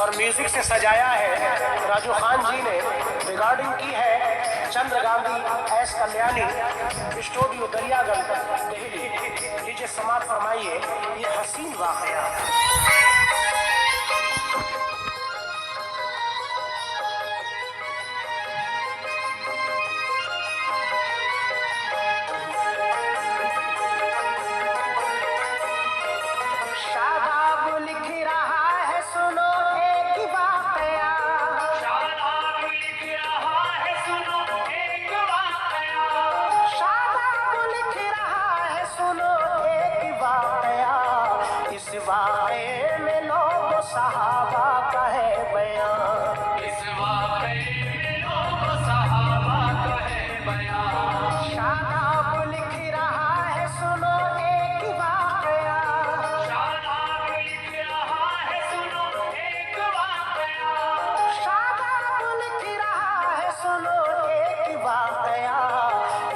और म्यूजिक से सजाया है राजू खान जी ने। रिकॉर्डिंग की है Chandra Gandhi S Kalyani, studio Daryaganj Delhi. DJ समाज फरमाइए ये हसीन वाकया। इस वाक़े में लोग सहाबा का है बयान, इस वाक़े में लोग सहाबा का है बयान। शादाब लिख रहा है सुनो एक वाक़या, शादाब लिख रहा है सुनो एक वाक़या, शादाब लिख रहा है सुनो एक वाक़या।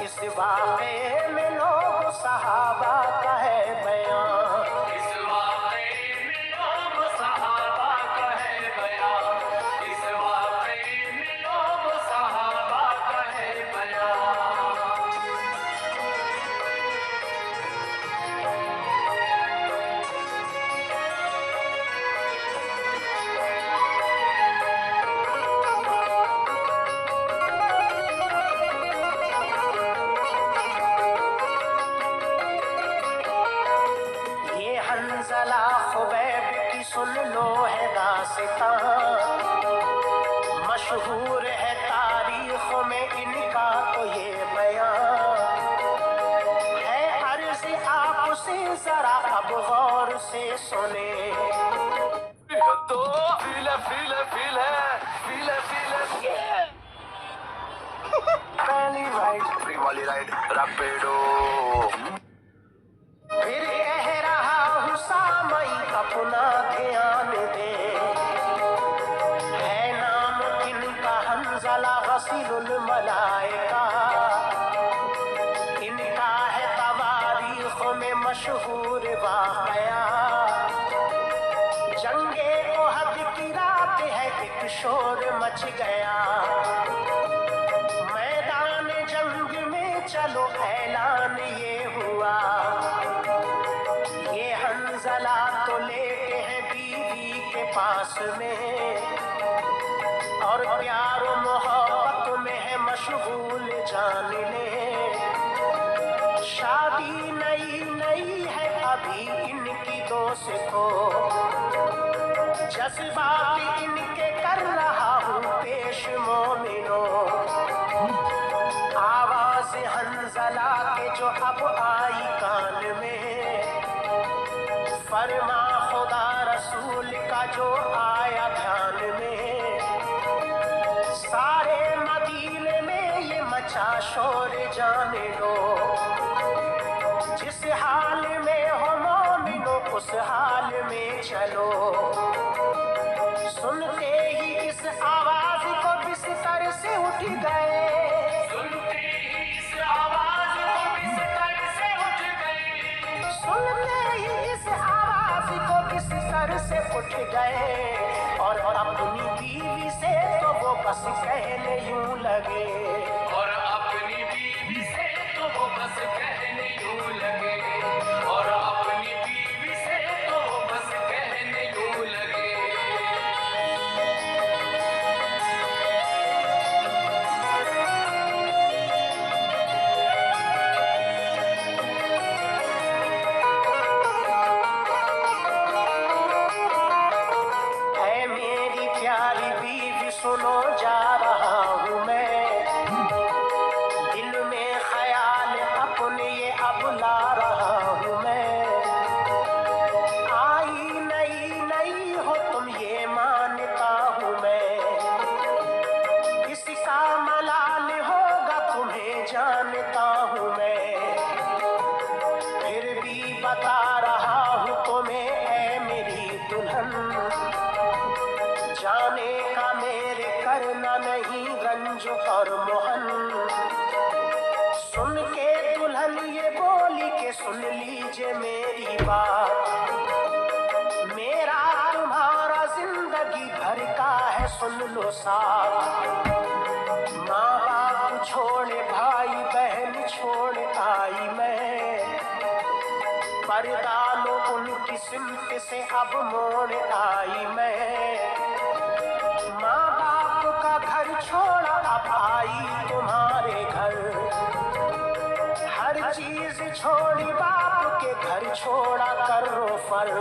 इस वाक़े में लोग सहाबा का है बयान, हंज़ला खुबैब की सुन लो है दास्तां, मशहूर है तारीखों में इनका तो ये बयान है। अर्ज़ आपसे जरा अब गौर से सुने तो फील है पहली राइड फ्री वाली राइड रैपिडो। फिर कह रहा हूँ सामई अपना ध्यान दे, है नाम इनका हंज़ला गसीलुल मलाइका। इनका है तवारीख में मशहूर वाक़या, जंगे ओहद की रात है एक शोर मच गया। मैदान जंग में चलो ऐलान ये हुआ, हंज़ला तो लेके हैं बीवी के पास में, और प्यार मोहब्बत में है मशगूल जान ले। शादी नई नई है अभी इनकी दोस्तों, जज्बात इनके कर रहा हूँ पेश मोमिनो। आवाज हंज़ला के जो अब आई कान में, फरमा खुदा रसूल का जो आया ध्यान में। सारे मदीने में ये मचा शोर जाने लो, जिस हाल में हो मोमिनो उस हाल में चलो। सुनते ही इस आवाज को बिस्तर से उठ गए, सुनते ही इस आवाज को बिस्तर से उठ गए, सुनते ही इस को किस सर से उठ गए। और अपनी बीवी से तो वो बस कहने यूं लगे, और अपनी बीवी से तो वो बस कहने यूं लगे, और अपनी बीवी से तो वो बस कहने यूं लगे। सुनो जा रहा हूँ मैं, दिल में ख्याल अपने ये अब ला रहा हूँ मैं। आई नई नई हो तुम ये मानता हूँ मैं, किसका मलाल होगा तुम्हें जानता हूँ मैं। फिर भी बता रहा हूँ तुम्हें ऐ मेरी दुल्हन, जाने का मेरे करना नहीं रंज और मोहन। सुन के दुल्हन ये बोली के सुन लीजिए मेरी बात, मेरा तुम्हारा जिंदगी है सुन लो साथ। माँ बाप छोड़ भाई बहन छोड़ आई मैं, पर्दा लो उनकी सिमत से अब मोड़ आई मैं। माँ बाप का घर छोड़ा अब आई तुम्हारे घर, हर चीज छोड़ी बाप के घर छोड़ा करो फर।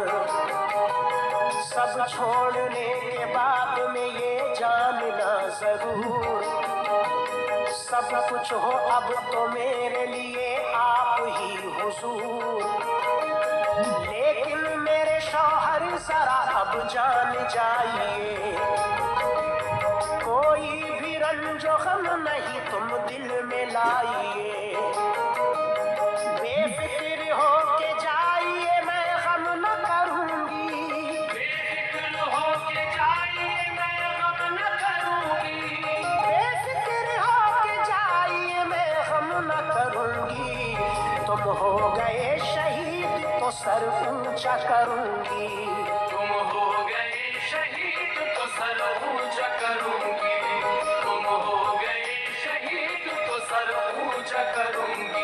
सब छोड़ने के बाद में ये जानना जरूर, सब कुछ हो अब तो मेरे लिए आप ही हुजूर। लेकिन मेरे शौहर जरा अब जान जाइए, कोई भी रंजो गम नहीं तुम दिल में लाइए। बेफिक्र हो के जाइए मैं गम न करूंगी, बेफिक्र हो के जाइए मैं गम न करूंगी। बेफिक्र हो के जाइए मैं गम न करूंगी। तुम हो गए शहीद तो सर ऊंचा करूंगी, तुम हो गए शहीद तो सर ऊंचा करूंगी, तुम हो गए शहीद तो सर ऊंचा करूंगी।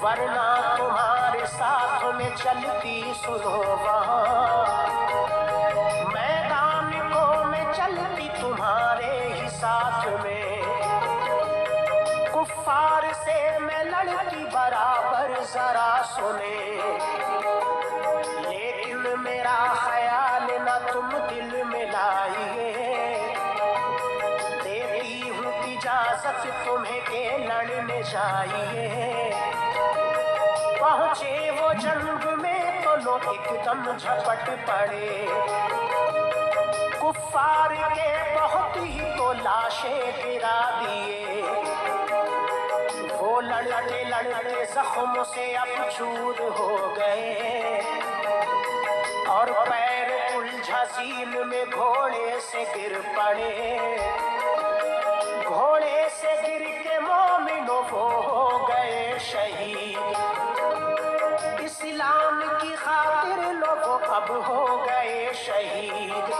वरना तुम्हारे साथ में चलती सुनो वहाँ, मैदान को मैं चलती तुम्हारे ही साथ में। कुफ्फार से मैं लड़ती बराबर जरा सुने, लेकिन मेरा ख्याल न तुम दिल में लाइए। देती हूँ इजाजत तुम्हें के लड़ने जाइए। पहुंचे वो जंग में तो लोग एकदम झपट पड़े, कुफ्फार के बहुत ही तो लाशें गिरा दिए। वो लड़ते लड़ते जख्म से अब चूर हो गए, और पैर उलझा झील में घोड़े से गिर पड़े। घोड़े से गिर के मोमिनो वो हो गए शहीद, इस्लाम की खातिर लोग अब हो गए शहीद।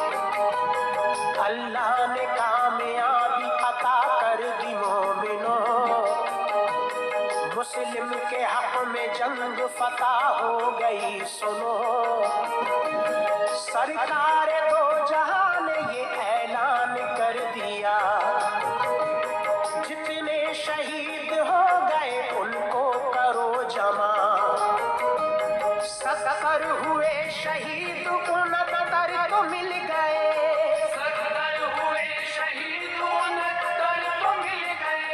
अल्लाह ने कामयाबी अता कर दी मोमिनो, मुस्लिम के हक में जंग फतह हो गई सुनो। सरकार दो जहां ने ये ऐलान कर दिया, जितने शहीद हो गए उनको करो जमा। 70 हुए शहीद 69 तो मिल गए, 70 हुए शहीद 69 तो मिल गए।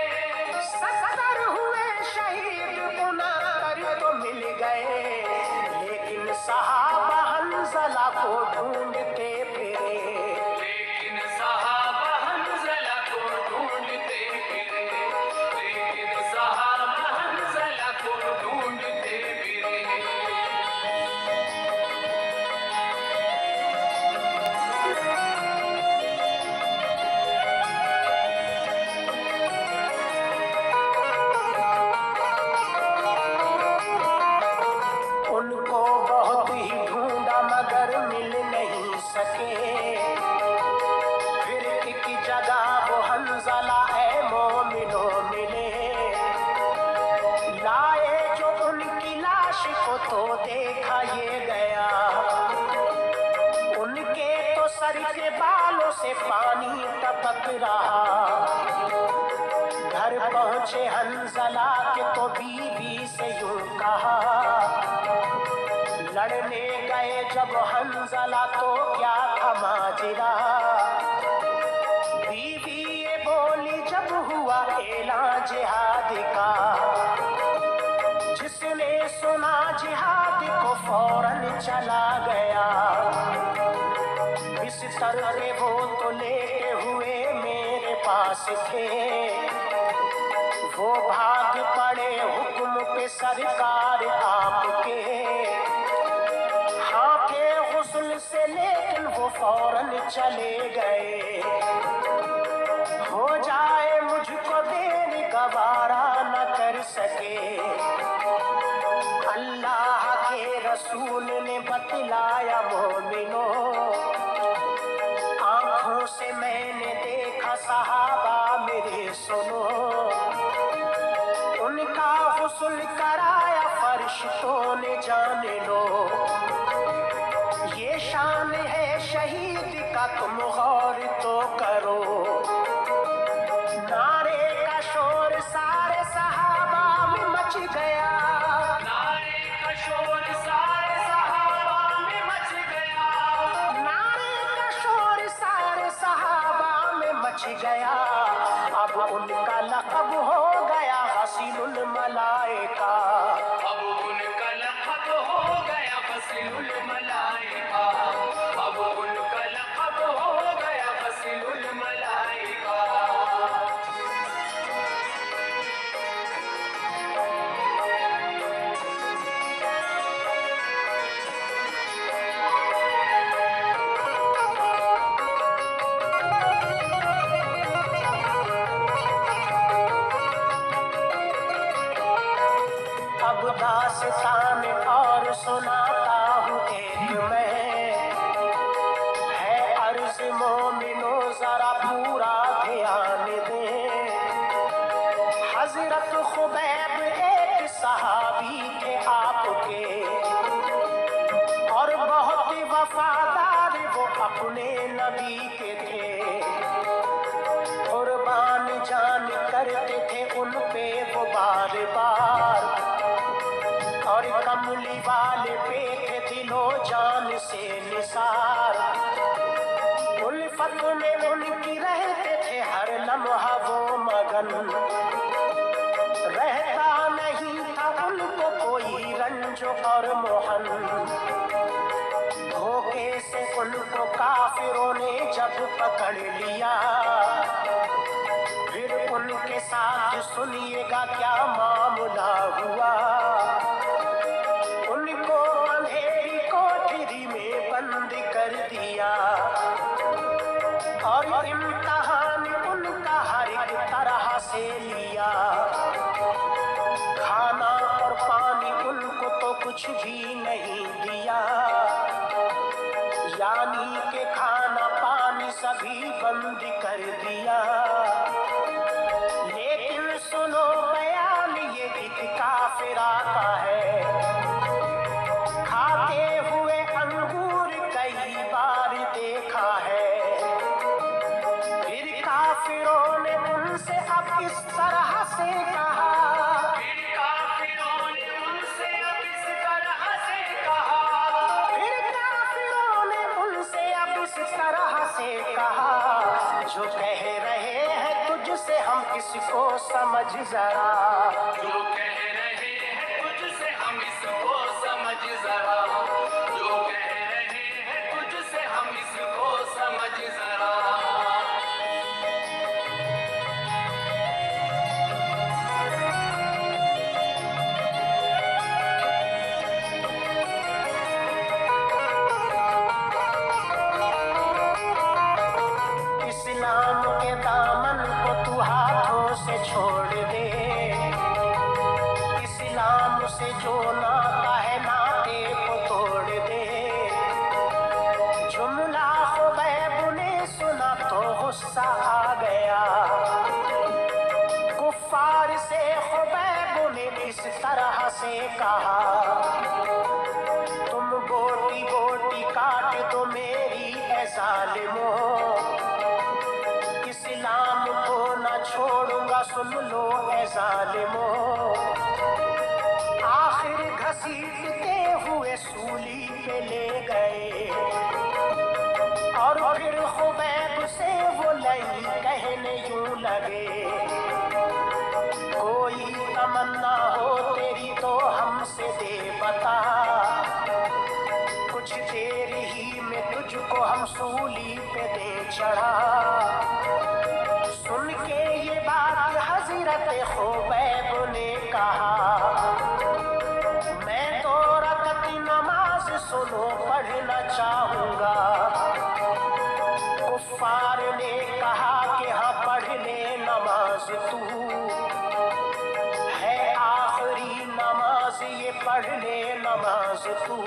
70 हुए शहीद 69 तो मिल गए, लेकिन सहाबा हंज़ला को ढूंढते फिरे, लेकिन सहाबा हंज़ला को ढूंढते फिरे, लेकिन सहाबा हंज़ला को ढूंढते फिरे। उनको बहुत ही ढूंढा मगर मिल नहीं सके, फिर एक जगह वो हंज़ला ए मोमिनो मिले। लाए जो उनकी लाश को तो देखा ये गया, उनके तो सर के बालों से पानी टपक रहा। घर पहुंचे हंज़ला के तो बीवी से यूं कहा, लड़ने गए जब हंज़ला तो क्या था माजरा। बीवी ये बोली जब हुआ ऐलान जिहाद का, जिसने सुना जिहाद को फौरन चला गया। बिस्तर पे वो तो लेटे हुए मेरे पास थे, वो भाग पड़े हुक्म पे सरकार आपके, हाथे गुस्ल से लेकिन वो फौरन चले गए। हो जाए मुझको देर गवारा न कर सके, अल्लाह के रसूल ने बतलाया मोमिनो, आंखों से मैंने देखा सहाबा मेरे सुनो, उनका गुस्ल कराया फरिश्तों ने जान लो, ये शान है शहीद का तुम गौर तो करो। नारे का शोर सारे सहाबा में मच गया, नारे का शोर सारे सहाबा में मच गया, नारे का शोर सारे सहाबा में मच गया। अब उनका लक़ब हो गया हसीनुल मलाइका, अब उनका लक़ब हो गया हसीनुल मलाइका, अब उनका लक़ब हो गया हसीनुल मलाइका। अब दास्तान और सुनाता हूँ एक मैं, है अर्ज़ मोमिनो जरा पूरा ध्यान दें। हज़रत खुबैब एक सहाबी थे आपके, और बहुत ही वफादार वो अपने नबी के थे, कुर्बान जान करते थे उन पे वो बार बार, और कमली वाले पे थे दिलो जान से निसार। उल्फत में उनकी रहते थे हर लम्हा वो मगन, रहता नहीं था उनको कोई रंज और मोहन। धोखे से उनको काफिरों ने जब पकड़ लिया, फिर उनके साथ सुनिएगा क्या मामला हुआ। उनको अंधेरी कोठरी में बंद कर दिया, और इम्तिहान उनका हर एक तरह से लिया। खाना और पानी उनको तो कुछ भी नहीं दिया, यानी के खाना पानी सभी बंद कर दिया। लेकिन सुनो बयान ये एक काफिरा का है, खाते हुए अंगूर कई बार देखा है। फिर काफिरों ने उनसे अब इस तरह से कहा, फिर काफिरों ने उनसे अब इस तरह से कहा, फिर काफिरों ने उनसे अब इस तरह से कहा, जो कह रहे हैं तुझसे हम इसको समझ जरा, जो कह रहे हैं तुझसे हम इसको समझ जरा, जो कह रहे हैं तुझसे हम इसको समझ जरा। इस्लाम के दामन को तू हाथों से छोड़ दे, इस्लाम से जो नाता है नाते को तोड़ दे। जुमला खुबैब ने सुना तो गुस्सा आ गया, कुफ्फार से खुबैब ने इस तरह से कहा, तुम गोटी गोटी काट दो मेरी ए जालिमों, इस्लाम को न छोड़ूंगा सुन लो ए जालिमों। आखिर घसीटते हुए सूली पे ले गए, और फिर खुबैब से वो लई कहने यूं लगे, कोई तमन्ना हो तेरी तो हमसे दे बता, कुछ देर ही में तुझको हम सूली पे दे चढ़ा। सुन के ये बात हज़रत हजरत खुबैब ने कहा, मैं 2 रकअत नमाज सुनो पढ़ना चाहूंगा। कुफ्फार ने कहा कि हाँ पढ़ ले नमाज तू, है आखिरी नमाज ये पढ़ ले नमाज तू।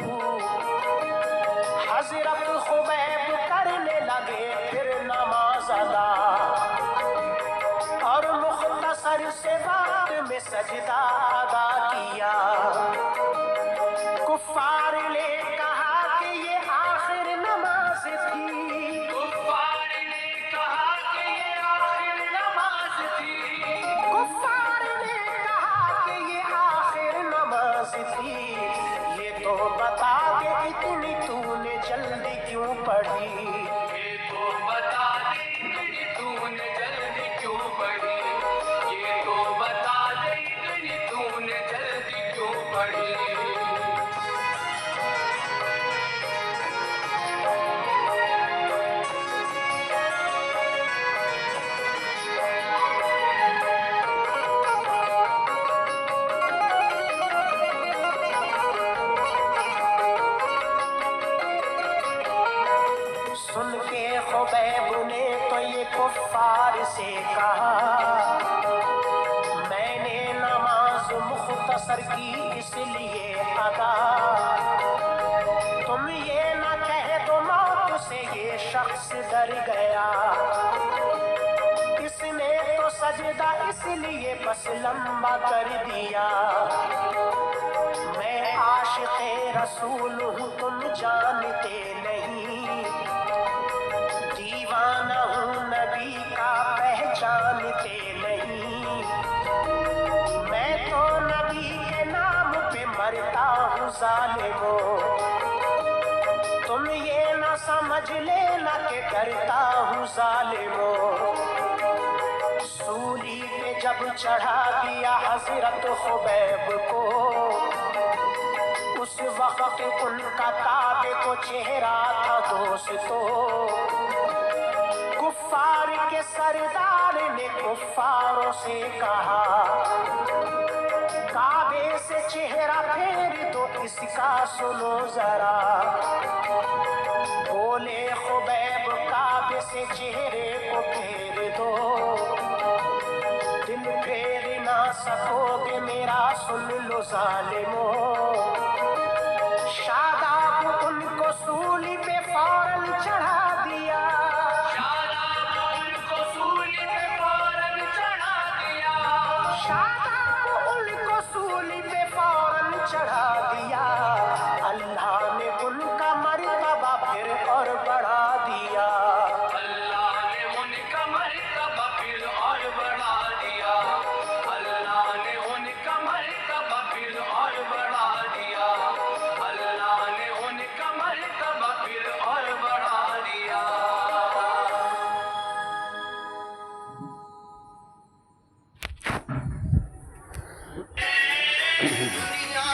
हजरत खुबैब करने लगे फिर नमाज अदा, और मुख्तसर से वक्त में सजदा अदा किया। कुफ्फार ने कहा कि ये आखिर नमाज थी, कुफ्फार ने कहा कि ये आखिर नमाज थी, कुफ्फार ने कहा कि ये आखिर नमाज थी। ये तो बता दे इतनी तूने जल्दी क्यों पढ़ी, ये तो बता दे इतनी तूने जल्दी क्यों पढ़ी, ये तो बता दे इतनी तूने जल्दी क्यों पढ़ी। सुन के खुबैब ने तो ये कुफ्फार से कहा, मैंने नमाज मुख्तसर की इसलिए अदा, तुम ये ना कह दो मौत से ये शख्स डर गया। इसने तो सजदा इसलिए बस लंबा कर दिया। मैं आशिक़े रसूल हूँ तुम जानते नहीं, दीवाना हूँ नबी का पहचानते नहीं। मैं तो नबी के नाम पे मरता हूँ ज़ालिमों, तुम ये ना समझ लेना कि डरता हूँ ज़ालिमों। सूली पे जब चढ़ा दिया हजरत खुबैब को, उस वक्त उनका ताबे को चेहरा था दोस्तों। कुफ्फार के सरदार ने कुफ्फारों से कहा, काबे से चेहरा फेर दो इसका सुनो जरा। बोले खुबैब काबे से चेहरे को फेर दो, दिल फेर ना सकोगे मेरा सुन लो ज़ालिमों।